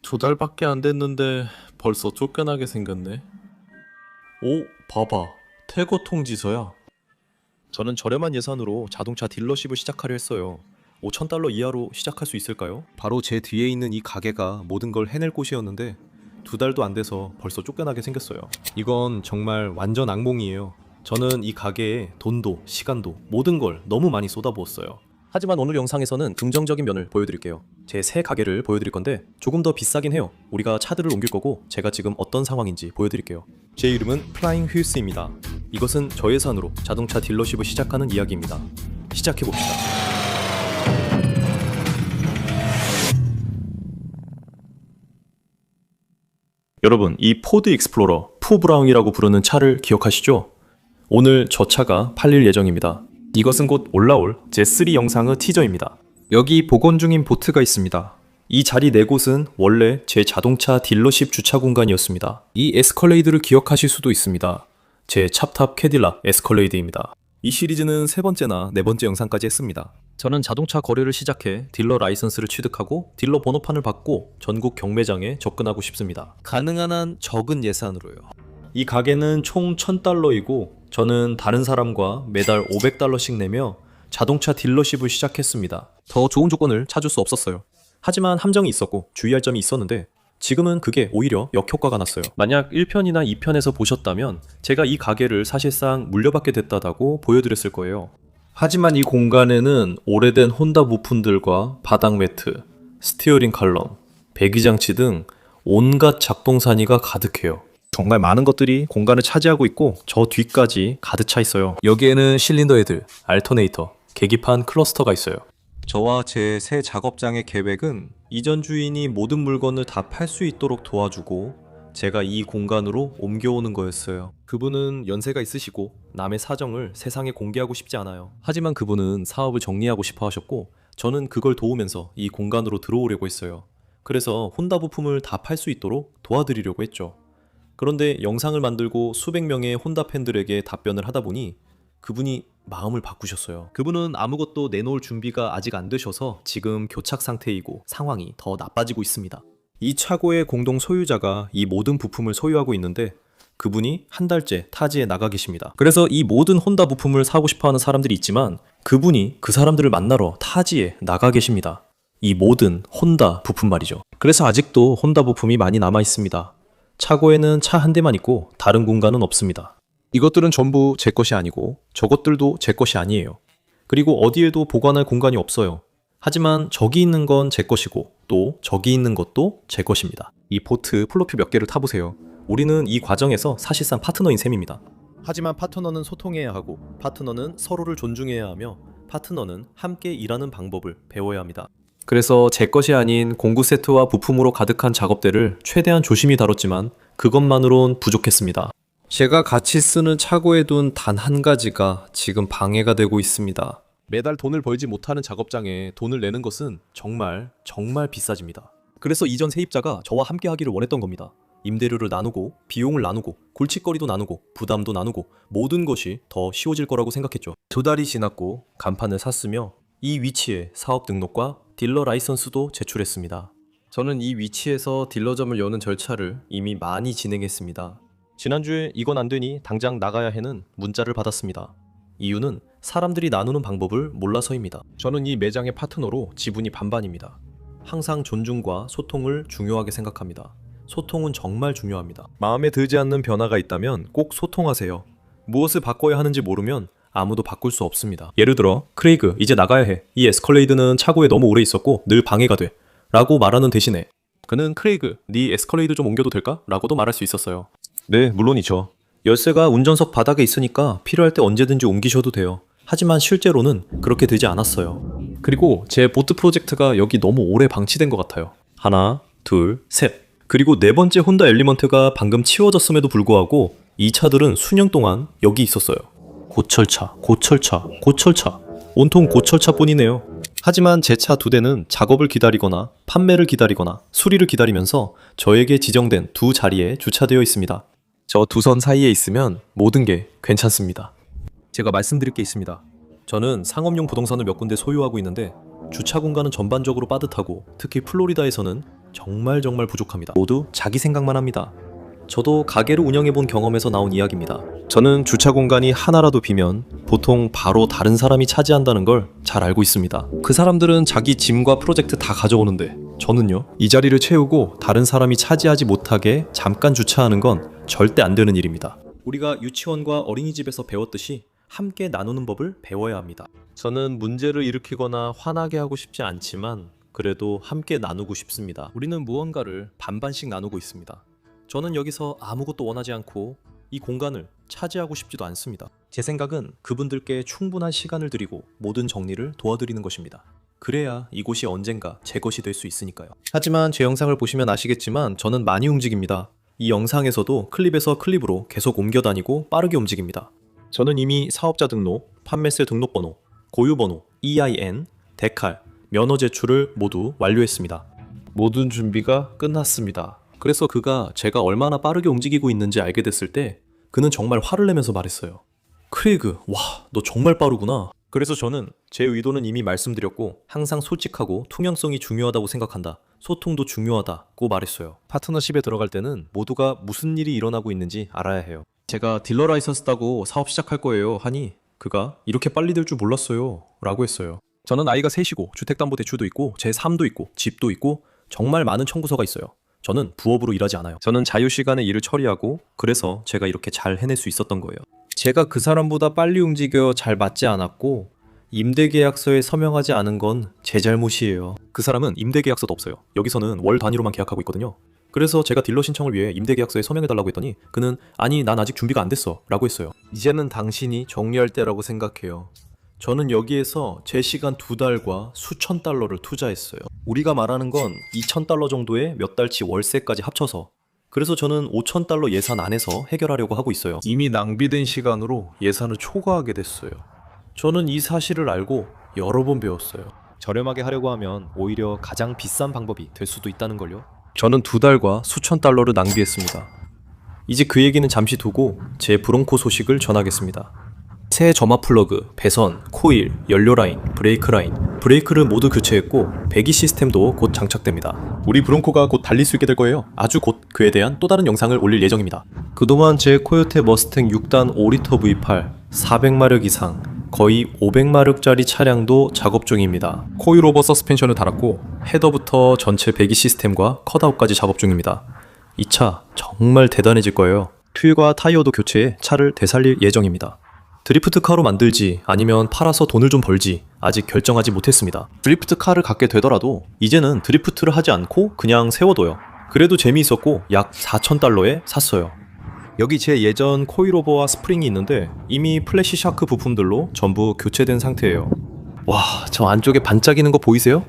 2달밖에 안 됐는데 벌써 쫓겨나게 생겼네. 오, 봐봐. 퇴거 통지서야. 저는 저렴한 예산으로 자동차 딜러십을 시작하려 했어요. 5,000달러 이하로 시작할 수 있을까요? 바로 제 뒤에 있는 이 가게가 모든 걸 해낼 곳이었는데 2달도 안 돼서 벌써 쫓겨나게 생겼어요. 이건 정말 완전 악몽이에요. 저는 이 가게에 돈도 시간도 모든 걸 너무 많이 쏟아부었어요. 하지만 오늘 영상에서는 긍정적인 면을 보여드릴게요. 제 새 가게를 보여드릴 건데 조금 더 비싸긴 해요. 우리가 차들을 옮길 거고 제가 지금 어떤 상황인지 보여드릴게요. 제 이름은 플라잉 휠스입니다. 이것은 저예산으로 자동차 딜러십을 시작하는 이야기입니다. 시작해봅시다. 여러분, 이 포드 익스플로러 푸브라운이라고 부르는 차를 기억하시죠? 오늘 저 차가 팔릴 예정입니다. 이것은 곧 올라올 제3 영상의 티저입니다. 여기 복원 중인 보트가 있습니다. 이 자리 4곳은 원래 제 자동차 딜러십 주차 공간이었습니다. 이 에스컬레이드를 기억하실 수도 있습니다. 제 찹탑 캐딜락 에스컬레이드입니다. 이 시리즈는 3번째나 4번째 영상까지 했습니다. 저는 자동차 거래를 시작해 딜러 라이선스를 취득하고 딜러 번호판을 받고 전국 경매장에 접근하고 싶습니다. 가능한 한 적은 예산으로요. 이 가게는 총 1,000달러이고 저는 다른 사람과 매달 500달러씩 내며 자동차 딜러십을 시작했습니다. 더 좋은 조건을 찾을 수 없었어요. 하지만 함정이 있었고 주의할 점이 있었는데 지금은 그게 오히려 역효과가 났어요. 만약 1편이나 2편에서 보셨다면 제가 이 가게를 사실상 물려받게 됐다고 보여드렸을 거예요. 하지만 이 공간에는 오래된 혼다 부품들과 바닥 매트, 스티어링 칼럼, 배기장치 등 온갖 작동산이가 가득해요. 정말 많은 것들이 공간을 차지하고 있고 저 뒤까지 가득 차 있어요. 여기에는 실린더 헤드, 알터네이터, 계기판 클러스터가 있어요. 저와 제 새 작업장의 계획은 이전 주인이 모든 물건을 다 팔 수 있도록 도와주고 제가 이 공간으로 옮겨오는 거였어요. 그분은 연세가 있으시고 남의 사정을 세상에 공개하고 싶지 않아요. 하지만 그분은 사업을 정리하고 싶어 하셨고 저는 그걸 도우면서 이 공간으로 들어오려고 했어요. 그래서 혼다 부품을 다 팔 수 있도록 도와드리려고 했죠. 그런데 영상을 만들고 수백 명의 혼다 팬들에게 답변을 하다 보니 그분이 마음을 바꾸셨어요. 그분은 아무것도 내놓을 준비가 아직 안 되셔서 지금 교착 상태이고 상황이 더 나빠지고 있습니다. 이 차고의 공동 소유자가 이 모든 부품을 소유하고 있는데 그분이 한 달째 타지에 나가 계십니다. 그래서 이 모든 혼다 부품을 사고 싶어하는 사람들이 있지만 그분이 그 사람들을 만나러 타지에 나가 계십니다. 이 모든 혼다 부품 말이죠. 그래서 아직도 혼다 부품이 많이 남아 있습니다. 차고에는 차 한 대만 있고 다른 공간은 없습니다. 이것들은 전부 제 것이 아니고 저것들도 제 것이 아니에요. 그리고 어디에도 보관할 공간이 없어요. 하지만 저기 있는 건 제 것이고 또 저기 있는 것도 제 것입니다. 이 보트 플로피 몇 개를 타보세요. 우리는 이 과정에서 사실상 파트너인 셈입니다. 하지만 파트너는 소통해야 하고 파트너는 서로를 존중해야 하며 파트너는 함께 일하는 방법을 배워야 합니다. 그래서 제 것이 아닌 공구 세트와 부품으로 가득한 작업대를 최대한 조심히 다뤘지만 그것만으론 부족했습니다. 제가 같이 쓰는 차고에 둔 단 한 가지가 지금 방해가 되고 있습니다. 매달 돈을 벌지 못하는 작업장에 돈을 내는 것은 정말 비싸집니다. 그래서 이전 세입자가 저와 함께 하기를 원했던 겁니다. 임대료를 나누고 비용을 나누고 골칫거리도 나누고 부담도 나누고 모든 것이 더 쉬워질 거라고 생각했죠. 2달이 지났고 간판을 샀으며 이 위치에 사업 등록과 딜러 라이선스도 제출했습니다. 저는 이 위치에서 딜러점을 여는 절차를 이미 많이 진행했습니다. 지난주에 이건 안 되니 당장 나가야 해는 문자를 받았습니다. 이유는 사람들이 나누는 방법을 몰라서입니다. 저는 이 매장의 파트너로 지분이 반반입니다. 항상 존중과 소통을 중요하게 생각합니다. 소통은 정말 중요합니다. 마음에 들지 않는 변화가 있다면 꼭 소통하세요. 무엇을 바꿔야 하는지 모르면 아무도 바꿀 수 없습니다. 예를 들어 크레이그 이제 나가야 해. 이 에스컬레이드는 차고에 너무 오래 있었고 늘 방해가 돼. 라고 말하는 대신에 그는 크레이그 네 에스컬레이드 좀 옮겨도 될까? 라고도 말할 수 있었어요. 네, 물론이죠. 열쇠가 운전석 바닥에 있으니까 필요할 때 언제든지 옮기셔도 돼요. 하지만 실제로는 그렇게 되지 않았어요. 그리고 제 보트 프로젝트가 여기 너무 오래 방치된 것 같아요. 하나, 둘, 셋. 그리고 4번째 혼다 엘리먼트가 방금 치워졌음에도 불구하고 이 차들은 수년 동안 여기 있었어요. 고철차. 온통 고철차 뿐이네요. 하지만 제 차 2대는 작업을 기다리거나 판매를 기다리거나 수리를 기다리면서 저에게 지정된 2 자리에 주차되어 있습니다. 저 2선 사이에 있으면 모든 게 괜찮습니다. 제가 말씀드릴 게 있습니다. 저는 상업용 부동산을 몇 군데 소유하고 있는데 주차 공간은 전반적으로 빠듯하고 특히 플로리다에서는 정말 부족합니다. 모두 자기 생각만 합니다. 저도 가게를 운영해본 경험에서 나온 이야기입니다. 저는 주차 공간이 하나라도 비면 보통 바로 다른 사람이 차지한다는 걸 잘 알고 있습니다. 그 사람들은 자기 짐과 프로젝트 다 가져오는데 저는요, 이 자리를 채우고 다른 사람이 차지하지 못하게 잠깐 주차하는 건 절대 안 되는 일입니다. 우리가 유치원과 어린이집에서 배웠듯이 함께 나누는 법을 배워야 합니다. 저는 문제를 일으키거나 화나게 하고 싶지 않지만 그래도 함께 나누고 싶습니다. 우리는 무언가를 반반씩 나누고 있습니다. 저는 여기서 아무것도 원하지 않고 이 공간을 차지하고 싶지도 않습니다. 제 생각은 그분들께 충분한 시간을 드리고 모든 정리를 도와드리는 것입니다. 그래야 이곳이 언젠가 제 것이 될 수 있으니까요. 하지만 제 영상을 보시면 아시겠지만 저는 많이 움직입니다. 이 영상에서도 클립에서 클립으로 계속 옮겨 다니고 빠르게 움직입니다. 저는 이미 사업자 등록, 판매세 등록번호, 고유번호, EIN, 데칼, 면허 제출을 모두 완료했습니다. 모든 준비가 끝났습니다. 그래서 그가 제가 얼마나 빠르게 움직이고 있는지 알게 됐을 때 그는 정말 화를 내면서 말했어요. 크레이그, 와, 너 정말 빠르구나. 그래서 저는 제 의도는 이미 말씀드렸고 항상 솔직하고 투명성이 중요하다고 생각한다. 소통도 중요하다고 말했어요. 파트너십에 들어갈 때는 모두가 무슨 일이 일어나고 있는지 알아야 해요. 제가 딜러 라이선스 따고 사업 시작할 거예요 하니 그가 이렇게 빨리 될 줄 몰랐어요 라고 했어요. 저는 아이가 셋이고 주택담보대출도 있고 제 삶도 있고 집도 있고 정말 많은 청구서가 있어요. 저는 부업으로 일하지 않아요. 저는 자유시간에 일을 처리하고 그래서 제가 이렇게 잘 해낼 수 있었던 거예요. 제가 그 사람보다 빨리 움직여 잘 맞지 않았고 임대계약서에 서명하지 않은 건 제 잘못이에요. 그 사람은 임대계약서도 없어요. 여기서는 월 단위로만 계약하고 있거든요. 그래서 제가 딜러 신청을 위해 임대계약서에 서명해달라고 했더니 그는 아니 난 아직 준비가 안 됐어 라고 했어요. 이제는 당신이 정리할 때라고 생각해요. 저는 여기에서 제 시간 2달과 수천 달러를 투자했어요. 우리가 말하는 건 2,000달러 정도의 몇 달치 월세까지 합쳐서. 그래서 저는 5,000달러 예산 안에서 해결하려고 하고 있어요. 이미 낭비된 시간으로 예산을 초과하게 됐어요. 저는 이 사실을 알고 여러 번 배웠어요. 저렴하게 하려고 하면 오히려 가장 비싼 방법이 될 수도 있다는 걸요. 저는 2달과 수천 달러를 낭비했습니다. 이제 그 얘기는 잠시 두고 제 브롱코 소식을 전하겠습니다. 새 점화 플러그, 배선, 코일, 연료 라인, 브레이크 라인, 브레이크를 모두 교체했고 배기 시스템도 곧 장착됩니다. 우리 브롱코가 곧 달릴 수 있게 될 거예요. 아주 곧 그에 대한 또 다른 영상을 올릴 예정입니다. 그동안 제 코요테 머스탱 6단 5리터 V8 400마력 이상 거의 500마력짜리 차량도 작업 중입니다. 코일오버 서스펜션을 달았고 헤더부터 전체 배기 시스템과 컷아웃까지 작업 중입니다. 이 차 정말 대단해질 거예요. 휠과 타이어도 교체해 차를 되살릴 예정입니다. 드리프트 카로 만들지 아니면 팔아서 돈을 좀 벌지 아직 결정하지 못했습니다. 드리프트 카를 갖게 되더라도 이제는 드리프트를 하지 않고 그냥 세워둬요. 그래도 재미있었고 약 4,000달러에 샀어요. 여기 제 예전 코일오버와 스프링이 있는데 이미 플래시 샤크 부품들로 전부 교체된 상태예요. 와, 저 안쪽에 반짝이는 거 보이세요?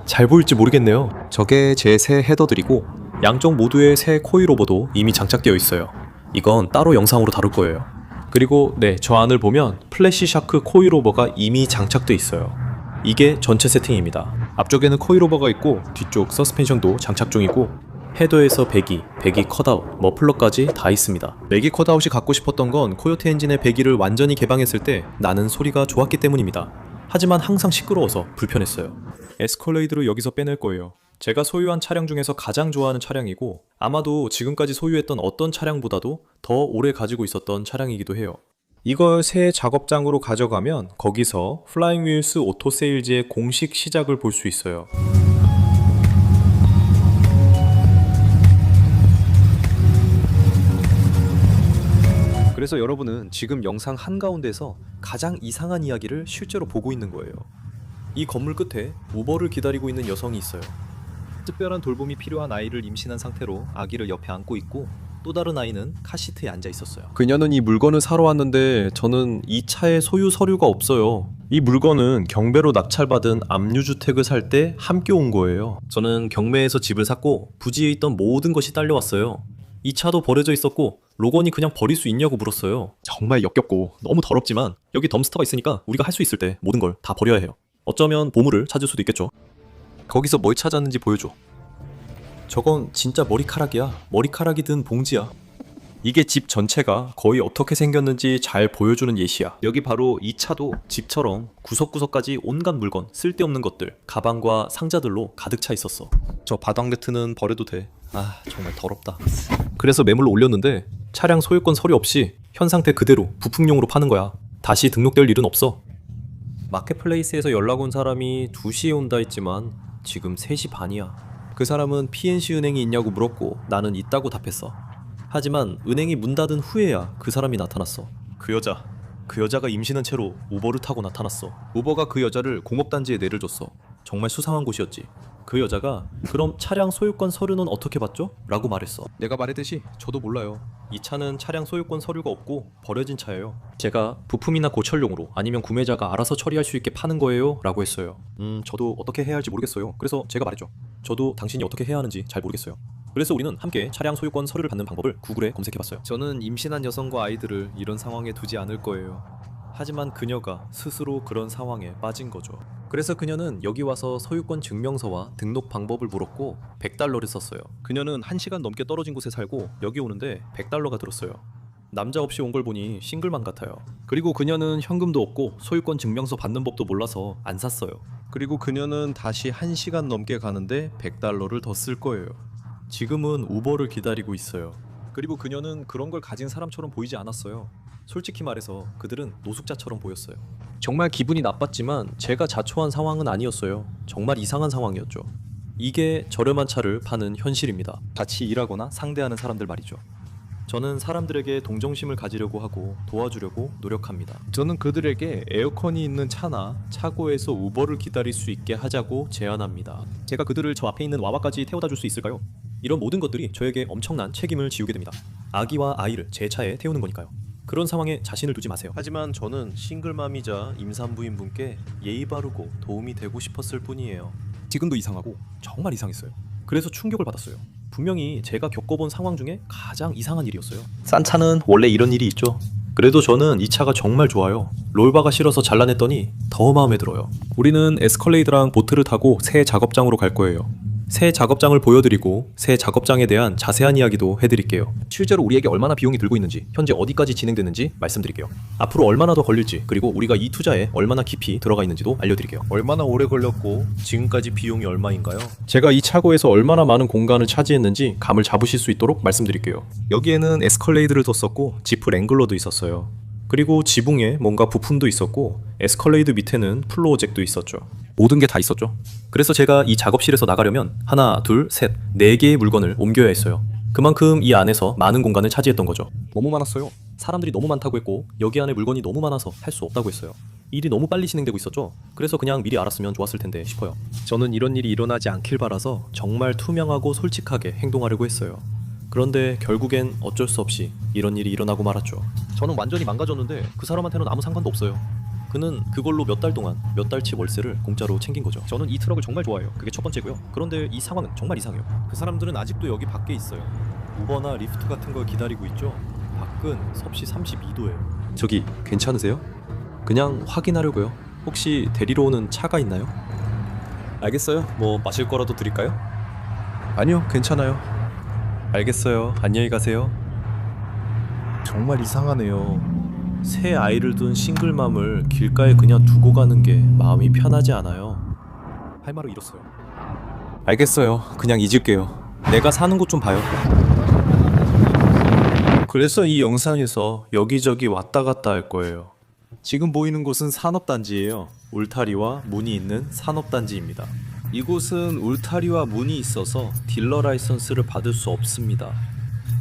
잘 보일지 모르겠네요. 저게 제 새 헤더들이고 양쪽 모두의 새 코일오버도 이미 장착되어 있어요. 이건 따로 영상으로 다룰 거예요. 그리고 네, 저 안을 보면 플래시 샤크 코일오버가 이미 장착돼 있어요. 이게 전체 세팅입니다. 앞쪽에는 코일오버가 있고 뒤쪽 서스펜션도 장착 중이고 헤더에서 배기 컷아웃, 머플러까지 다 있습니다. 배기 컷아웃이 갖고 싶었던 건 코요테 엔진의 배기를 완전히 개방했을 때 나는 소리가 좋았기 때문입니다. 하지만 항상 시끄러워서 불편했어요. 에스컬레이드를 여기서 빼낼 거예요. 제가 소유한 차량 중에서 가장 좋아하는 차량이고 아마도 지금까지 소유했던 어떤 차량보다도 더 오래 가지고 있었던 차량이기도 해요. 이걸 새 작업장으로 가져가면 거기서 플라잉 휠스 오토 세일즈의 공식 시작을 볼 수 있어요. 그래서 여러분은 지금 영상 한가운데서 가장 이상한 이야기를 실제로 보고 있는 거예요. 이 건물 끝에 우버를 기다리고 있는 여성이 있어요. 특별한 돌봄이 필요한 아이를 임신한 상태로 아기를 옆에 안고 있고 또 다른 아이는 카시트에 앉아 있었어요. 그녀는 이 물건을 사러 왔는데 저는 이 차의 소유 서류가 없어요. 이 물건은 경매로 낙찰받은 압류주택을 살 때 함께 온 거예요. 저는 경매에서 집을 샀고 부지에 있던 모든 것이 딸려왔어요. 이 차도 버려져 있었고 로건이 그냥 버릴 수 있냐고 물었어요. 정말 역겹고 너무 더럽지만 여기 덤스터가 있으니까 우리가 할 수 있을 때 모든 걸 다 버려야 해요. 어쩌면 보물을 찾을 수도 있겠죠. 거기서 뭘 찾았는지 보여줘. 저건 진짜 머리카락이야. 머리카락이 든 봉지야. 이게 집 전체가 거의 어떻게 생겼는지 잘 보여주는 예시야. 여기 바로 이 차도 집처럼 구석구석까지 온갖 물건, 쓸데없는 것들, 가방과 상자들로 가득 차 있었어. 저 바닥 매트는 버려도 돼. 아, 정말 더럽다. 그래서 매물로 올렸는데 차량 소유권 서류 없이 현 상태 그대로 부품용으로 파는 거야. 다시 등록될 일은 없어. 마켓플레이스에서 연락 온 사람이 2시에 온다 했지만 지금 3시 반이야. 그 사람은 PNC 은행이 있냐고 물었고 나는 있다고 답했어. 하지만 은행이 문 닫은 후에야 그 사람이 나타났어. 그 여자가 임신한 채로 우버를 타고 나타났어. 우버가 그 여자를 공업단지에 내려줬어. 정말 수상한 곳이었지. 그 여자가 그럼 차량 소유권 서류는 어떻게 받죠? 라고 말했어. 내가 말했듯이 저도 몰라요. 이 차는 차량 소유권 서류가 없고 버려진 차예요. 제가 부품이나 고철용으로 아니면 구매자가 알아서 처리할 수 있게 파는 거예요 라고 했어요. 저도 어떻게 해야 할지 모르겠어요. 그래서 제가 말했죠. 저도 당신이 어떻게 해야 하는지 잘 모르겠어요. 그래서 우리는 함께 차량 소유권 서류를 받는 방법을 구글에 검색해봤어요. 저는 임신한 여성과 아이들을 이런 상황에 두지 않을 거예요. 하지만 그녀가 스스로 그런 상황에 빠진 거죠. 그래서 그녀는 여기 와서 소유권 증명서와 등록 방법을 물었고 $100를 썼어요. 그녀는 1시간 넘게 떨어진 곳에 살고 여기 오는데 $100가 들었어요. 남자 없이 온 걸 보니 싱글맘 같아요. 그리고 그녀는 현금도 없고 소유권 증명서 받는 법도 몰라서 안 샀어요. 그리고 그녀는 다시 1시간 넘게 가는데 $100를 더 쓸 거예요. 지금은 우버를 기다리고 있어요. 그리고 그녀는 그런 걸 가진 사람처럼 보이지 않았어요. 솔직히 말해서 그들은 노숙자처럼 보였어요. 정말 기분이 나빴지만 제가 자초한 상황은 아니었어요. 정말 이상한 상황이었죠. 이게 저렴한 차를 파는 현실입니다. 같이 일하거나 상대하는 사람들 말이죠. 저는 사람들에게 동정심을 가지려고 하고 도와주려고 노력합니다. 저는 그들에게 에어컨이 있는 차나 차고에서 우버를 기다릴 수 있게 하자고 제안합니다. 제가 그들을 저 앞에 있는 와와까지 태워다 줄 수 있을까요? 이런 모든 것들이 저에게 엄청난 책임을 지우게 됩니다. 아기와 아이를 제 차에 태우는 거니까요. 그런 상황에 자신을 두지 마세요. 하지만 저는 싱글맘이자 임산부인분께 예의 바르고 도움이 되고 싶었을 뿐이에요. 지금도 이상하고 정말 이상했어요. 그래서 충격을 받았어요. 분명히 제가 겪어본 상황 중에 가장 이상한 일이었어요. 싼 차는 원래 이런 일이 있죠. 그래도 저는 이 차가 정말 좋아요. 롤바가 싫어서 잘라냈더니 더 마음에 들어요. 우리는 에스컬레이드랑 보트를 타고 새 작업장으로 갈 거예요. 새 작업장을 보여드리고 새 작업장에 대한 자세한 이야기도 해드릴게요. 실제로 우리에게 얼마나 비용이 들고 있는지, 현재 어디까지 진행됐는지 말씀드릴게요. 앞으로 얼마나 더 걸릴지, 그리고 우리가 이 투자에 얼마나 깊이 들어가 있는지도 알려드릴게요. 얼마나 오래 걸렸고 지금까지 비용이 얼마인가요? 제가 이 차고에서 얼마나 많은 공간을 차지했는지 감을 잡으실 수 있도록 말씀드릴게요. 여기에는 에스컬레이드를 뒀었고 지프 랭글러도 있었어요. 그리고 지붕에 뭔가 부품도 있었고 에스컬레이드 밑에는 플로어잭도 있었죠. 모든 게 다 있었죠. 그래서 제가 이 작업실에서 나가려면 하나, 둘, 셋, 4개의 물건을 옮겨야 했어요. 그만큼 이 안에서 많은 공간을 차지했던 거죠. 너무 많았어요. 사람들이 너무 많다고 했고 여기 안에 물건이 너무 많아서 할 수 없다고 했어요. 일이 너무 빨리 진행되고 있었죠. 그래서 그냥 미리 알았으면 좋았을 텐데 싶어요. 저는 이런 일이 일어나지 않길 바라서 정말 투명하고 솔직하게 행동하려고 했어요. 그런데 결국엔 어쩔 수 없이 이런 일이 일어나고 말았죠. 저는 완전히 망가졌는데 그 사람한테는 아무 상관도 없어요. 그는 그걸로 몇 달 동안 몇 달치 월세를 공짜로 챙긴 거죠. 저는 이 트럭을 정말 좋아해요. 그게 첫 번째고요. 그런데 이 상황은 정말 이상해요. 그 사람들은 아직도 여기 밖에 있어요. 우버나 리프트 같은 걸 기다리고 있죠. 밖은 섭씨 32도예요. 저기 괜찮으세요? 그냥 확인하려고요. 혹시 데리러 오는 차가 있나요? 알겠어요. 뭐 마실 거라도 드릴까요? 아니요, 괜찮아요. 알겠어요. 안녕히 가세요. 정말 이상하네요. 새 아이를 둔 싱글맘을 길가에 그냥 두고 가는 게 마음이 편하지 않아요. 할 말을 잃었어요. 알겠어요. 그냥 잊을게요. 내가 사는 곳 좀 봐요. 그래서 이 영상에서 여기저기 왔다 갔다 할 거예요. 지금 보이는 곳은 산업단지예요. 울타리와 문이 있는 산업단지입니다. 이곳은 울타리와 문이 있어서 딜러 라이선스를 받을 수 없습니다.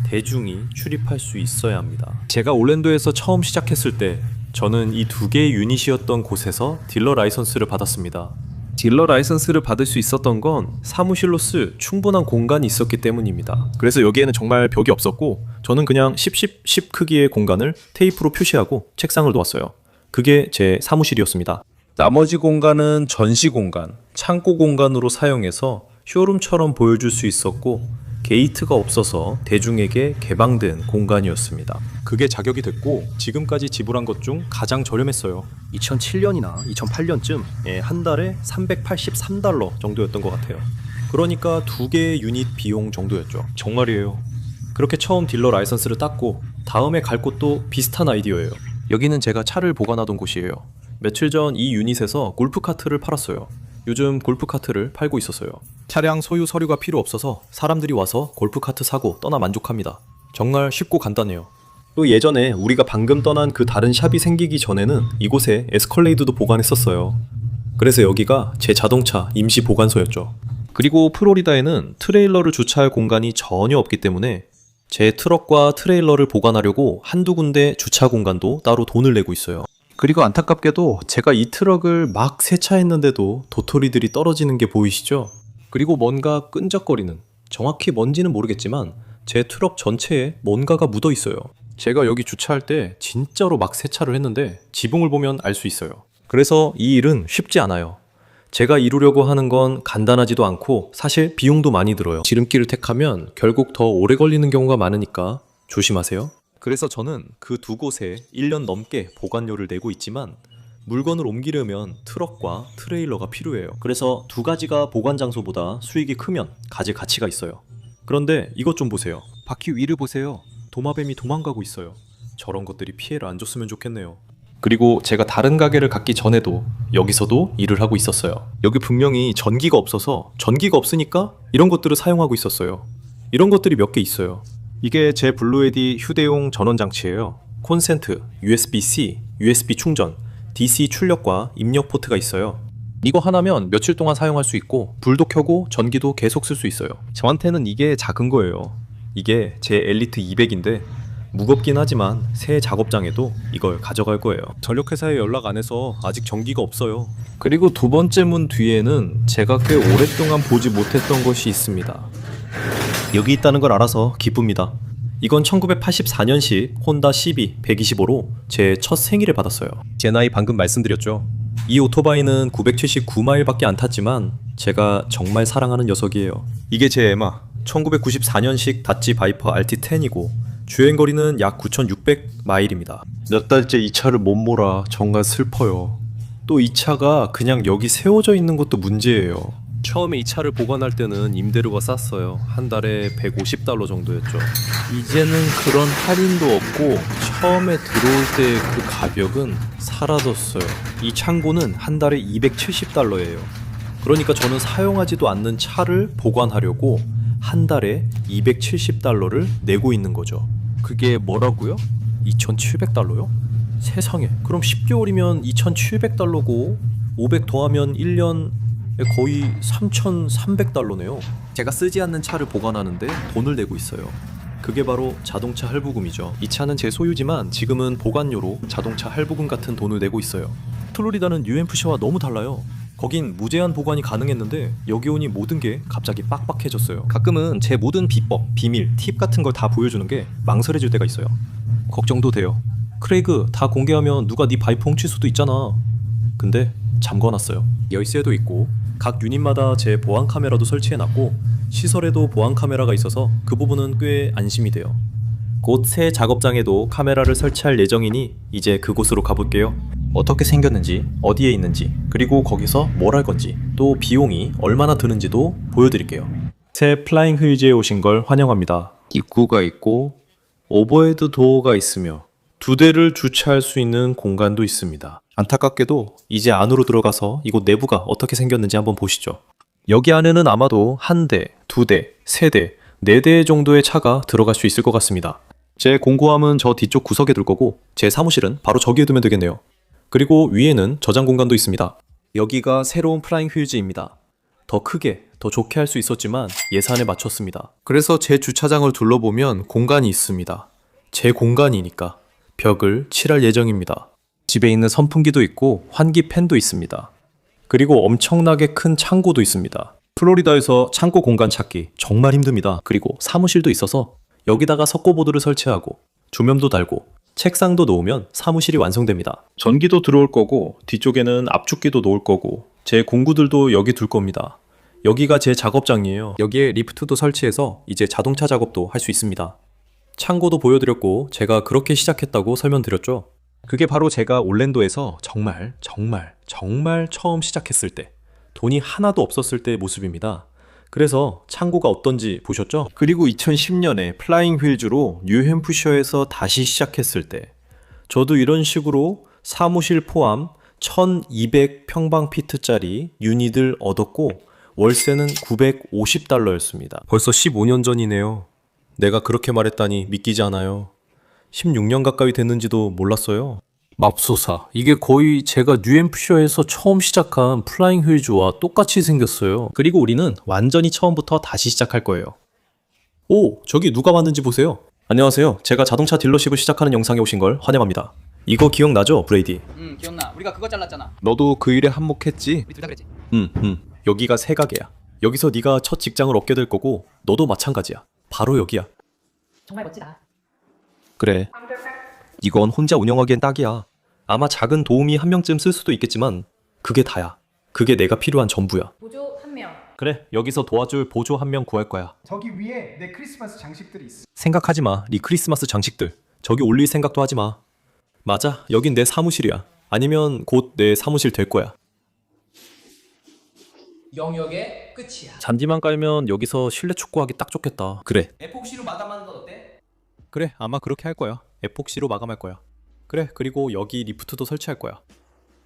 대중이 출입할 수 있어야 합니다. 제가 올랜도에서 처음 시작했을 때 저는 이 2개의 유닛이었던 곳에서 딜러 라이선스를 받았습니다. 딜러 라이선스를 받을 수 있었던 건 사무실로 쓸 충분한 공간이 있었기 때문입니다. 그래서 여기에는 정말 벽이 없었고 저는 그냥 10 크기의 공간을 테이프로 표시하고 책상을 놓았어요. 그게 제 사무실이었습니다. 나머지 공간은 전시 공간, 창고 공간으로 사용해서 쇼룸처럼 보여줄 수 있었고 게이트가 없어서 대중에게 개방된 공간이었습니다. 그게 자격이 됐고 지금까지 지불한 것 중 가장 저렴했어요. 2007년이나 2008년쯤 한 달에 $383 정도였던 것 같아요. 그러니까 2개의 유닛 비용 정도였죠. 정말이에요. 그렇게 처음 딜러 라이선스를 땄고 다음에 갈 곳도 비슷한 아이디어예요. 여기는 제가 차를 보관하던 곳이에요. 며칠 전 이 유닛에서 골프카트를 팔았어요. 요즘 골프카트를 팔고 있었어요. 차량 소유 서류가 필요 없어서 사람들이 와서 골프카트 사고 떠나 만족합니다. 정말 쉽고 간단해요. 또 예전에 우리가 방금 떠난 그 다른 샵이 생기기 전에는 이곳에 에스컬레이드도 보관했었어요. 그래서 여기가 제 자동차 임시 보관소였죠. 그리고 플로리다에는 트레일러를 주차할 공간이 전혀 없기 때문에 제 트럭과 트레일러를 보관하려고 한두 군데 주차 공간도 따로 돈을 내고 있어요. 그리고 안타깝게도 제가 이 트럭을 막 세차했는데도 도토리들이 떨어지는 게 보이시죠? 그리고 뭔가 끈적거리는, 정확히 뭔지는 모르겠지만 제 트럭 전체에 뭔가가 묻어 있어요. 제가 여기 주차할 때 진짜로 막 세차를 했는데 지붕을 보면 알 수 있어요. 그래서 이 일은 쉽지 않아요. 제가 이루려고 하는 건 간단하지도 않고 사실 비용도 많이 들어요. 지름길을 택하면 결국 더 오래 걸리는 경우가 많으니까 조심하세요. 그래서 저는 그 두 곳에 1년 넘게 보관료를 내고 있지만 물건을 옮기려면 트럭과 트레일러가 필요해요. 그래서 두 가지가 보관 장소보다 수익이 크면 가질 가치가 있어요. 그런데 이것 좀 보세요. 바퀴 위를 보세요. 도마뱀이 도망가고 있어요. 저런 것들이 피해를 안 줬으면 좋겠네요. 그리고 제가 다른 가게를 갖기 전에도 여기서도 일을 하고 있었어요. 여기 분명히 전기가 없어서 전기가 없으니까 이런 것들을 사용하고 있었어요. 이런 것들이 몇 개 있어요. 이게 제 블루에디 휴대용 전원 장치예요. 콘센트, USB-C, USB 충전, DC 출력과 입력 포트가 있어요. 이거 하나면 며칠 동안 사용할 수 있고 불도 켜고 전기도 계속 쓸 수 있어요. 저한테는 이게 작은 거예요. 이게 제 엘리트 200인데 무겁긴 하지만 새 작업장에도 이걸 가져갈 거예요. 전력회사에 연락 안 해서 아직 전기가 없어요. 그리고 두 번째 문 뒤에는 제가 꽤 오랫동안 보지 못했던 것이 있습니다. 여기 있다는 걸 알아서 기쁩니다. 이건 1984년식 혼다 CB 125로 제 첫 생일을 받았어요. 제 나이 방금 말씀드렸죠. 이 오토바이는 979마일밖에 안 탔지만 제가 정말 사랑하는 녀석이에요. 이게 제 에마 1994년식 다치 바이퍼 RT10이고 주행거리는 약 9,600마일입니다. 몇 달째 이 차를 못 몰아. 정말 슬퍼요. 또 이 차가 그냥 여기 세워져 있는 것도 문제예요. 처음에 이 차를 보관할 때는 임대료가 쌌어요. 한 달에 $150 정도였죠. 이제는 그런 할인도 없고 처음에 들어올 때 그 가격은 사라졌어요. 이 창고는 한 달에 $270예요. 그러니까 저는 사용하지도 않는 차를 보관하려고 한 달에 $270를 내고 있는 거죠. 그게 뭐라고요? $2,700요? 세상에. 그럼 10개월이면 $2,700고 500 더하면 1년에 거의 $3,300네요. 제가 쓰지 않는 차를 보관하는데 돈을 내고 있어요. 그게 바로 자동차 할부금이죠. 이 차는 제 소유지만 지금은 보관료로 자동차 할부금 같은 돈을 내고 있어요. 플로리다는 UMFC와 너무 달라요. 거긴 무제한 보관이 가능했는데 여기 오니 모든 게 갑자기 빡빡해졌어요. 가끔은 제 모든 비법, 비밀, 팁 같은 걸 다 보여주는 게 망설여질 때가 있어요. 걱정도 돼요. 크레이그, 다 공개하면 누가 네 바이프 훔칠 수도 있잖아. 근데 잠궈놨어요. 열쇠도 있고 각 유닛마다 제 보안 카메라도 설치해놨고 시설에도 보안 카메라가 있어서 그 부분은 꽤 안심이 돼요. 곧 새 작업장에도 카메라를 설치할 예정이니 이제 그곳으로 가볼게요. 어떻게 생겼는지, 어디에 있는지, 그리고 거기서 뭘 할 건지, 또 비용이 얼마나 드는지도 보여드릴게요. 새 플라잉 휠즈에 오신 걸 환영합니다. 입구가 있고 오버헤드 도어가 있으며 두 대를 주차할 수 있는 공간도 있습니다. 안타깝게도 이제 안으로 들어가서 이곳 내부가 어떻게 생겼는지 한번 보시죠. 여기 안에는 아마도 한 대, 두 대, 세 대, 네 대 정도의 차가 들어갈 수 있을 것 같습니다. 제 공구함은 저 뒤쪽 구석에 둘 거고 제 사무실은 바로 저기에 두면 되겠네요. 그리고 위에는 저장 공간도 있습니다. 여기가 새로운 플라잉 휠즈입니다. 더 크게, 더 좋게 할 수 있었지만 예산에 맞췄습니다. 그래서 제 주차장을 둘러보면 공간이 있습니다. 제 공간이니까 벽을 칠할 예정입니다. 집에 있는 선풍기도 있고 환기 팬도 있습니다. 그리고 엄청나게 큰 창고도 있습니다. 플로리다에서 창고 공간 찾기 정말 힘듭니다. 그리고 사무실도 있어서 여기다가 석고보드를 설치하고 조명도 달고 책상도 놓으면 사무실이 완성됩니다. 전기도 들어올 거고 뒤쪽에는 압축기도 놓을 거고 제 공구들도 여기 둘 겁니다. 여기가 제 작업장이에요. 여기에 리프트도 설치해서 이제 자동차 작업도 할 수 있습니다. 창고도 보여드렸고 제가 그렇게 시작했다고 설명드렸죠. 그게 바로 제가 올랜도에서 정말 처음 시작했을 때 돈이 하나도 없었을 때의 모습입니다. 그래서 창고가 어떤지 보셨죠? 그리고 2010년에 플라잉 휠즈로 뉴햄프셔에서 다시 시작했을 때 저도 이런 식으로 사무실 포함 1200평방피트짜리 유닛을 얻었고 월세는 $950였습니다. 벌써 15년 전이네요. 내가 그렇게 말했다니 믿기지 않아요. 16년 가까이 됐는지도 몰랐어요. 맙소사, 이게 거의 제가 뉴햄프셔에서 처음 시작한 플라잉 휠즈와 똑같이 생겼어요. 그리고 우리는 완전히 처음부터 다시 시작할 거예요. 오, 저기 누가 왔는지 보세요. 안녕하세요. 제가 자동차 딜러십을 시작하는 영상에 오신 걸 환영합니다. 이거 기억나죠, 브레이디? 기억나. 우리가 그거 잘랐잖아. 너도 그 일에 한몫했지? 우리 둘 다 그랬지. 여기가 새 가게야. 여기서 네가 첫 직장을 얻게 될 거고 너도 마찬가지야. 바로 여기야. 정말 멋지다. 그래. 이건 혼자 운영하기엔 딱이야. 아마 작은 도우미 한 명쯤 쓸 수도 있겠지만 그게 다야. 그게 내가 필요한 전부야. 보조 1명. 그래, 여기서 도와줄 보조 한 명 구할 거야. 저기 위에 내 크리스마스 장식들이 있어. 생각하지 마. 네 크리스마스 장식들. 저기 올릴 생각도 하지 마. 맞아, 여긴 내 사무실이야. 아니면 곧 내 사무실 될 거야. 영역의 끝이야. 잔디만 깔면 여기서 실내 축구하기 딱 좋겠다. 그래. 에폭시로 마감하는 건 어때? 그래, 아마 그렇게 할 거야. 에폭시로 마감할 거야. 그래, 그리고 여기 리프트도 설치할 거야.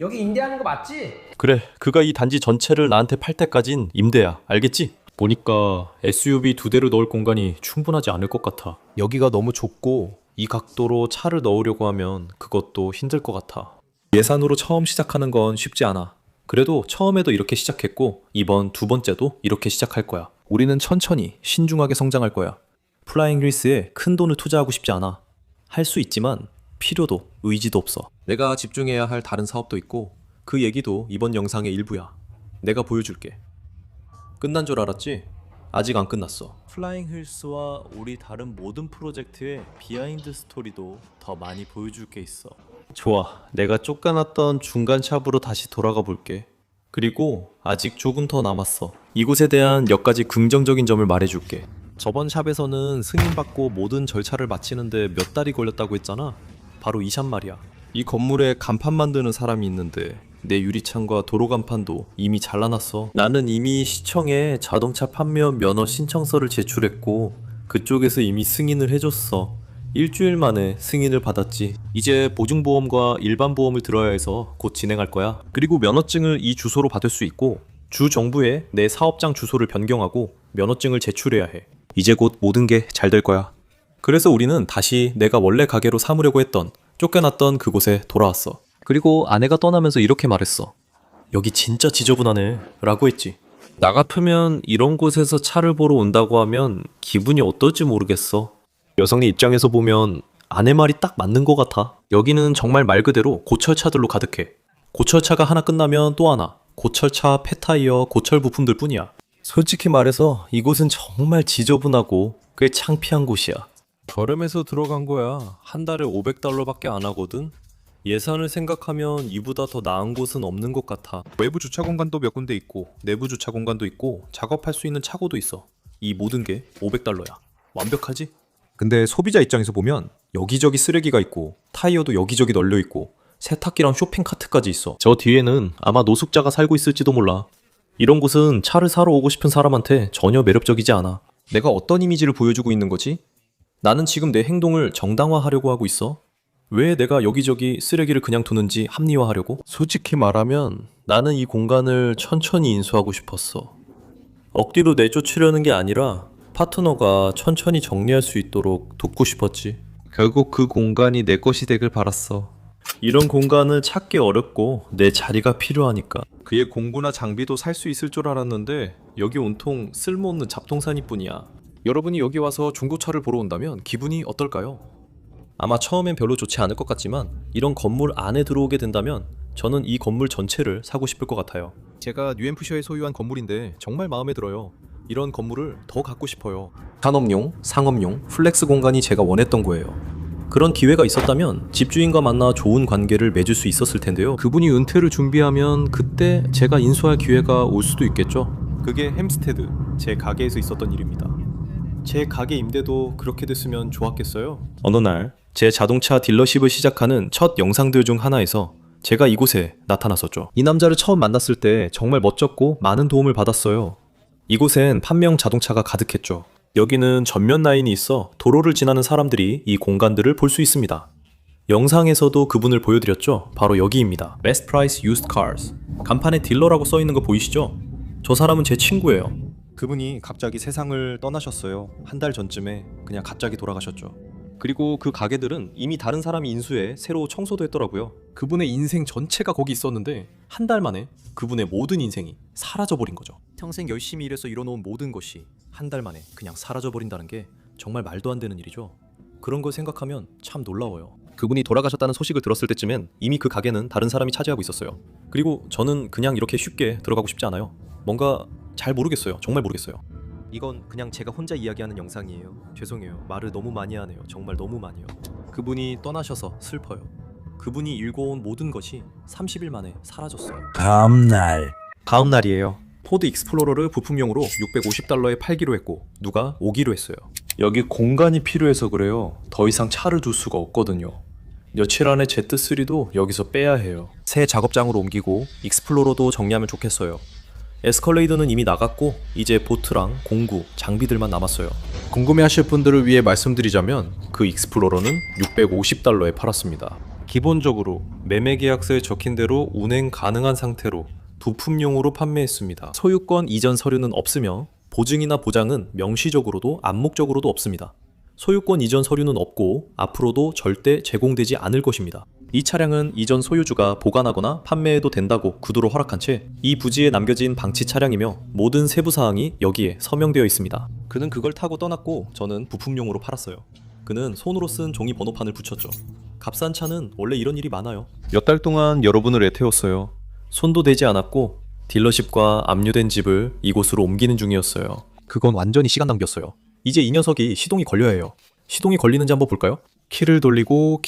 여기 임대하는 거 맞지? 그래, 그가 이 단지 전체를 나한테 팔 때까진 임대야. 알겠지? 보니까 SUV 2대를 넣을 공간이 충분하지 않을 것 같아. 여기가 너무 좁고 이 각도로 차를 넣으려고 하면 그것도 힘들 것 같아. 예산으로 처음 시작하는 건 쉽지 않아. 그래도 처음에도 이렇게 시작했고 이번 두 번째도 이렇게 시작할 거야. 우리는 천천히 신중하게 성장할 거야. 플라잉 휠스에 큰 돈을 투자하고 싶지 않아. 할 수 있지만 필요도 의지도 없어. 내가 집중해야 할 다른 사업도 있고 그 얘기도 이번 영상의 일부야. 내가 보여줄게. 끝난 줄 알았지? 아직 안 끝났어. 플라잉 휠스와 우리 다른 모든 프로젝트의 비하인드 스토리도 더 많이 보여줄 게 있어. 좋아, 내가 쫓겨났던 중간 샵으로 다시 돌아가 볼게. 그리고 아직 조금 더 남았어. 이곳에 대한 몇 가지 긍정적인 점을 말해줄게. 저번 샵에서는 승인받고 모든 절차를 마치는데 몇 달이 걸렸다고 했잖아. 바로 이 샵 말이야. 이 건물에 간판 만드는 사람이 있는데 내 유리창과 도로 간판도 이미 잘라놨어. 나는 이미 시청에 자동차 판매업 면허 신청서를 제출했고 그쪽에서 이미 승인을 해줬어. 일주일 만에 승인을 받았지. 이제 보증보험과 일반 보험을 들어야 해서 곧 진행할 거야. 그리고 면허증을 이 주소로 받을 수 있고 주 정부에 내 사업장 주소를 변경하고 면허증을 제출해야 해. 이제 곧 모든 게 잘 될 거야. 그래서 우리는 다시 내가 원래 가게로 삼으려고 했던 쫓겨났던 그곳에 돌아왔어. 그리고 아내가 떠나면서 이렇게 말했어. 여기 진짜 지저분하네 라고 했지. 나 같으면 이런 곳에서 차를 보러 온다고 하면 기분이 어떨지 모르겠어. 여성의 입장에서 보면 아내 말이 딱 맞는 것 같아. 여기는 정말 말 그대로 고철차들로 가득해. 고철차가 하나 끝나면 또 하나. 고철차, 폐타이어, 고철 부품들 뿐이야. 솔직히 말해서 이곳은 정말 지저분하고 꽤 창피한 곳이야. 저렴해서 들어간 거야. 한 달에 $500밖에 안 하거든. 예산을 생각하면 이보다 더 나은 곳은 없는 것 같아. 외부 주차 공간도 몇 군데 있고 내부 주차 공간도 있고 작업할 수 있는 차고도 있어. 이 모든 게 $500야. 완벽하지? 근데 소비자 입장에서 보면 여기저기 쓰레기가 있고 타이어도 여기저기 널려 있고 세탁기랑 쇼핑카트까지 있어. 저 뒤에는 아마 노숙자가 살고 있을지도 몰라. 이런 곳은 차를 사러 오고 싶은 사람한테 전혀 매력적이지 않아. 내가 어떤 이미지를 보여주고 있는 거지? 나는 지금 내 행동을 정당화하려고 하고 있어? 왜 내가 여기저기 쓰레기를 그냥 두는지 합리화하려고? 솔직히 말하면 나는 이 공간을 천천히 인수하고 싶었어. 억지로 내쫓으려는 게 아니라 파트너가 천천히 정리할 수 있도록 돕고 싶었지. 결국 그 공간이 내 것이 되길 바랐어. 이런 공간을 찾기 어렵고 내 자리가 필요하니까. 그의 공구나 장비도 살 수 있을 줄 알았는데 여기 온통 쓸모없는 잡동사니 뿐이야. 여러분이 여기 와서 중고차를 보러 온다면 기분이 어떨까요? 아마 처음엔 별로 좋지 않을 것 같지만 이런 건물 안에 들어오게 된다면 저는 이 건물 전체를 사고 싶을 것 같아요. 제가 뉴햄프셔에 소유한 건물인데 정말 마음에 들어요. 이런 건물을 더 갖고 싶어요. 산업용, 상업용, 플렉스 공간이 제가 원했던 거예요. 그런 기회가 있었다면 집주인과 만나 좋은 관계를 맺을 수 있었을 텐데요. 그분이 은퇴를 준비하면 그때 제가 인수할 기회가 올 수도 있겠죠. 그게 햄스테드, 제 가게에서 있었던 일입니다. 제 가게 임대도 그렇게 됐으면 좋았겠어요. 어느 날 제 자동차 딜러십을 시작하는 첫 영상들 중 하나에서 제가 이곳에 나타났었죠. 이 남자를 처음 만났을 때 정말 멋졌고 많은 도움을 받았어요. 이곳엔 판매용 자동차가 가득했죠. 여기는 전면 라인이 있어 도로를 지나는 사람들이 이 공간들을 볼 수 있습니다. 영상에서도 그분을 보여드렸죠? 바로 여기입니다. Best Price Used Cars. 간판에 딜러라고 써있는 거 보이시죠? 저 사람은 제 친구예요. 그분이 갑자기 세상을 떠나셨어요. 한 달 전쯤에 그냥 갑자기 돌아가셨죠. 그리고 그 가게들은 이미 다른 사람이 인수해 새로 청소도 했더라고요. 그분의 인생 전체가 거기 있었는데 한 달 만에 그분의 모든 인생이 사라져버린 거죠. 평생 열심히 일해서 이뤄놓은 모든 것이 한 달 만에 그냥 사라져버린다는 게 정말 말도 안 되는 일이죠. 그런 걸 생각하면 참 놀라워요. 그분이 돌아가셨다는 소식을 들었을 때쯤엔 이미 그 가게는 다른 사람이 차지하고 있었어요. 그리고 저는 그냥 이렇게 쉽게 들어가고 싶지 않아요. 뭔가 잘 모르겠어요. 정말 모르겠어요. 이건 그냥 제가 혼자 이야기하는 영상이에요. 죄송해요. 말을 너무 많이 하네요. 정말 너무 많이요. 그분이 떠나셔서 슬퍼요. 그분이 일궈온 모든 것이 30일 만에 사라졌어요. 다음 날이에요. 포드 익스플로러를 부품용으로 $650에 팔기로 했고 누가 오기로 했어요. 여기 공간이 필요해서 그래요. 더 이상 차를 둘 수가 없거든요. 며칠 안에 Z3도 여기서 빼야 해요. 새 작업장으로 옮기고 익스플로러도 정리하면 좋겠어요. 에스컬레이드는 이미 나갔고 이제 보트랑 공구, 장비들만 남았어요. 궁금해하실 분들을 위해 말씀드리자면 그 익스플로러는 $650에 팔았습니다. 기본적으로 매매 계약서에 적힌 대로 운행 가능한 상태로 부품용으로 판매했습니다. 소유권 이전 서류는 없으며 보증이나 보장은 명시적으로도 암묵적으로도 없습니다. 소유권 이전 서류는 없고 앞으로도 절대 제공되지 않을 것입니다. 이 차량은 이전 소유주가 보관하거나 판매해도 된다고 구두로 허락한 채 이 부지에 남겨진 방치 차량이며 모든 세부 사항이 여기에 서명되어 있습니다. 그는 그걸 타고 떠났고 저는 부품용으로 팔았어요. 그는 손으로 쓴 종이 번호판을 붙였죠. 값싼 차는 원래 이런 일이 많아요. 몇 달 동안 여러분을 애태웠어요. 손도 대지 않았고 딜러십과 압류된 집을 이곳으로 옮기는 중이었어요. 그건 완전히 시간 낭비였어요. 이제 이 녀석이 시동이 걸려야 해요. 시동이 걸리는지 한번 볼까요? 키를 돌리고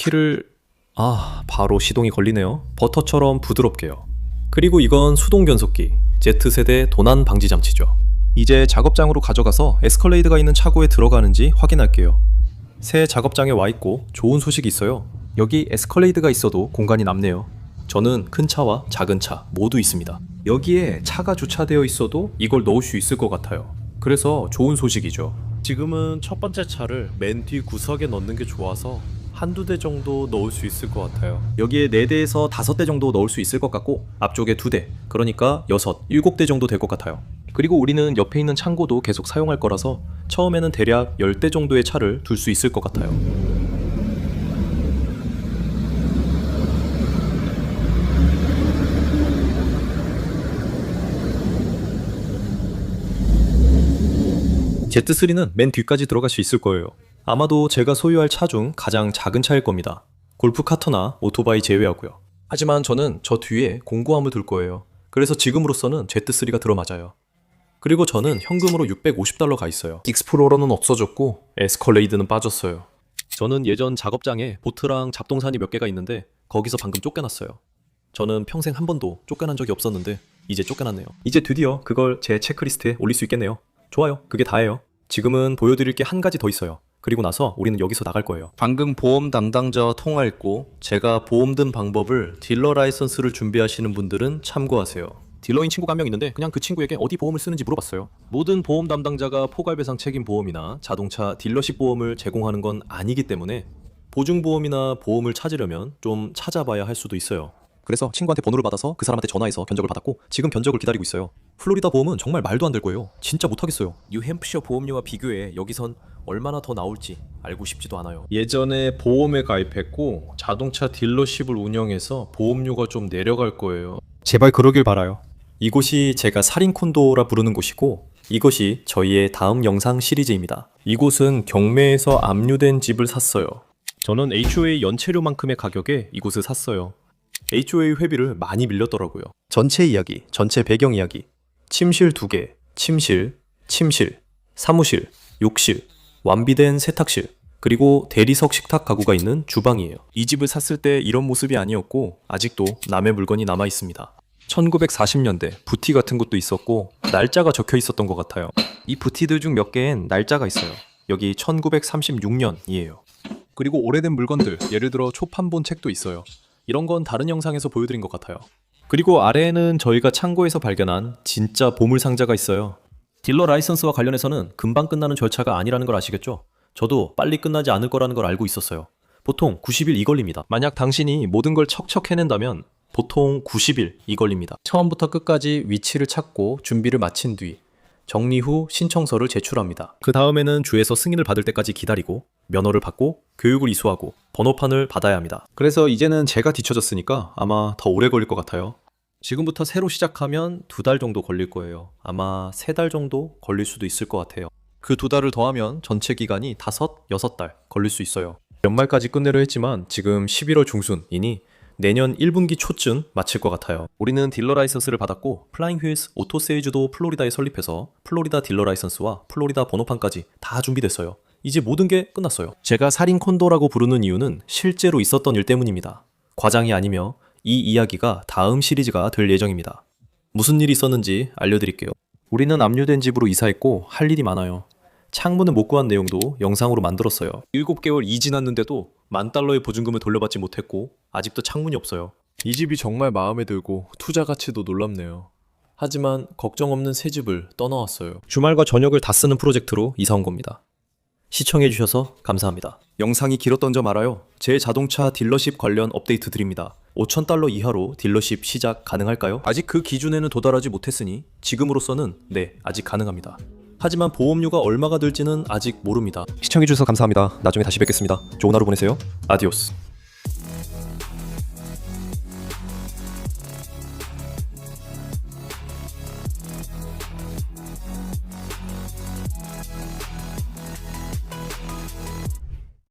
바로 시동이 걸리네요. 버터처럼 부드럽게요. 그리고 이건 수동 변속기, Z세대 도난 방지 장치죠. 이제 작업장으로 가져가서 에스컬레이드가 있는 차고에 들어가는지 확인할게요. 새 작업장에 와 있고 좋은 소식이 있어요. 여기 에스컬레이드가 있어도 공간이 남네요. 저는 큰 차와 작은 차 모두 있습니다. 여기에 차가 주차되어 있어도 이걸 넣을 수 있을 것 같아요. 그래서 좋은 소식이죠. 지금은 첫 번째 차를 맨 뒤 구석에 넣는 게 좋아서 한두 대 정도 넣을 수 있을 것 같아요. 여기에 4대에서 5대 정도 넣을 수 있을 것 같고 앞쪽에 2대, 그러니까 6, 7대 정도 될 것 같아요. 그리고 우리는 옆에 있는 창고도 계속 사용할 거라서 처음에는 대략 10대 정도의 차를 둘 수 있을 것 같아요. Z3는 맨 뒤까지 들어갈 수 있을 거예요. 아마도 제가 소유할 차 중 가장 작은 차일 겁니다. 골프 카터나 오토바이 제외하고요. 하지만 저는 저 뒤에 공구함을 둘 거예요. 그래서 지금으로서는 Z3가 들어맞아요. 그리고 저는 현금으로 $650 가 있어요. 익스플로러는 없어졌고 에스컬레이드는 빠졌어요. 저는 예전 작업장에 보트랑 잡동사니 몇 개가 있는데 거기서 방금 쫓겨났어요. 저는 평생 한 번도 쫓겨난 적이 없었는데 이제 쫓겨났네요. 이제 드디어 그걸 제 체크리스트에 올릴 수 있겠네요. 좋아요. 그게 다예요. 지금은 보여드릴 게 한 가지 더 있어요. 그리고 나서 우리는 여기서 나갈 거예요. 방금 보험 담당자와 통화했고 제가 보험 든 방법을 딜러 라이선스를 준비하시는 분들은 참고하세요. 딜러인 친구가 한 명 있는데 그냥 그 친구에게 어디 보험을 쓰는지 물어봤어요. 모든 보험 담당자가 포괄배상 책임 보험이나 자동차 딜러십 보험을 제공하는 건 아니기 때문에 보증보험이나 보험을 찾으려면 좀 찾아봐야 할 수도 있어요. 그래서 친구한테 번호를 받아서 그 사람한테 전화해서 견적을 받았고 지금 견적을 기다리고 있어요. 플로리다 보험은 정말 말도 안 될 거예요. 진짜 못하겠어요. 뉴햄프셔 보험료와 비교해 여기선 얼마나 더 나올지 알고 싶지도 않아요. 예전에 보험에 가입했고 자동차 딜러십을 운영해서 보험료가 좀 내려갈 거예요. 제발 그러길 바라요. 이곳이 제가 살인 콘도라 부르는 곳이고 이것이 저희의 다음 영상 시리즈입니다. 이곳은 경매에서 압류된 집을 샀어요. 저는 HOA 연체료만큼의 가격에 이곳을 샀어요. HOA 회비를 많이 밀렸더라고요. 전체 이야기, 전체 배경 이야기. 침실 2개, 침실, 사무실, 욕실, 완비된 세탁실, 그리고 대리석 식탁 가구가 있는 주방이에요. 이 집을 샀을 때 이런 모습이 아니었고 아직도 남의 물건이 남아 있습니다. 1940년대 부티 같은 것도 있었고 날짜가 적혀 있었던 것 같아요. 이 부티들 중 몇 개엔 날짜가 있어요. 여기 1936년이에요. 그리고 오래된 물건들, 예를 들어 초판본 책도 있어요. 이런 건 다른 영상에서 보여드린 것 같아요. 그리고 아래에는 저희가 창고에서 발견한 진짜 보물 상자가 있어요. 딜러 라이선스와 관련해서는 금방 끝나는 절차가 아니라는 걸 아시겠죠? 저도 빨리 끝나지 않을 거라는 걸 알고 있었어요. 보통 90일 이 걸립니다. 만약 당신이 모든 걸 척척 해낸다면 보통 90일 이 걸립니다. 처음부터 끝까지 위치를 찾고 준비를 마친 뒤 정리 후 신청서를 제출합니다. 그 다음에는 주에서 승인을 받을 때까지 기다리고 면허를 받고 교육을 이수하고 번호판을 받아야 합니다. 그래서 이제는 제가 뒤쳐졌으니까 아마 더 오래 걸릴 것 같아요. 지금부터 새로 시작하면 2달 정도 걸릴 거예요. 아마 3달 정도 걸릴 수도 있을 것 같아요. 그 2달을 더하면 전체 기간이 5, 6달 걸릴 수 있어요. 연말까지 끝내려 했지만 지금 11월 중순이니 내년 1분기 초쯤 마칠 것 같아요. 우리는 딜러 라이선스를 받았고 플라잉 휠스 오토세이즈도 플로리다에 설립해서 플로리다 딜러 라이선스와 플로리다 번호판까지 다 준비됐어요. 이제 모든 게 끝났어요. 제가 살인 콘도라고 부르는 이유는 실제로 있었던 일 때문입니다. 과장이 아니며 이 이야기가 다음 시리즈가 될 예정입니다. 무슨 일이 있었는지 알려드릴게요. 우리는 압류된 집으로 이사했고 할 일이 많아요. 창문을 못 구한 내용도 영상으로 만들었어요. 7개월 이 지났는데도 $10,000의 보증금을 돌려받지 못했고 아직도 창문이 없어요. 이 집이 정말 마음에 들고 투자 가치도 놀랍네요. 하지만 걱정 없는 새 집을 떠나왔어요. 주말과 저녁을 다 쓰는 프로젝트로 이사 온 겁니다. 시청해주셔서 감사합니다. 영상이 길었던 점 알아요. 제 자동차 딜러십 관련 업데이트 드립니다. $5,000 이하로 딜러십 시작 가능할까요? 아직 그 기준에는 도달하지 못했으니 지금으로서는 네, 아직 가능합니다. 하지만 보험료가 얼마가 들지는 아직 모릅니다. 시청해주셔서 감사합니다. 나중에 다시 뵙겠습니다. 좋은 하루 보내세요. 아디오스.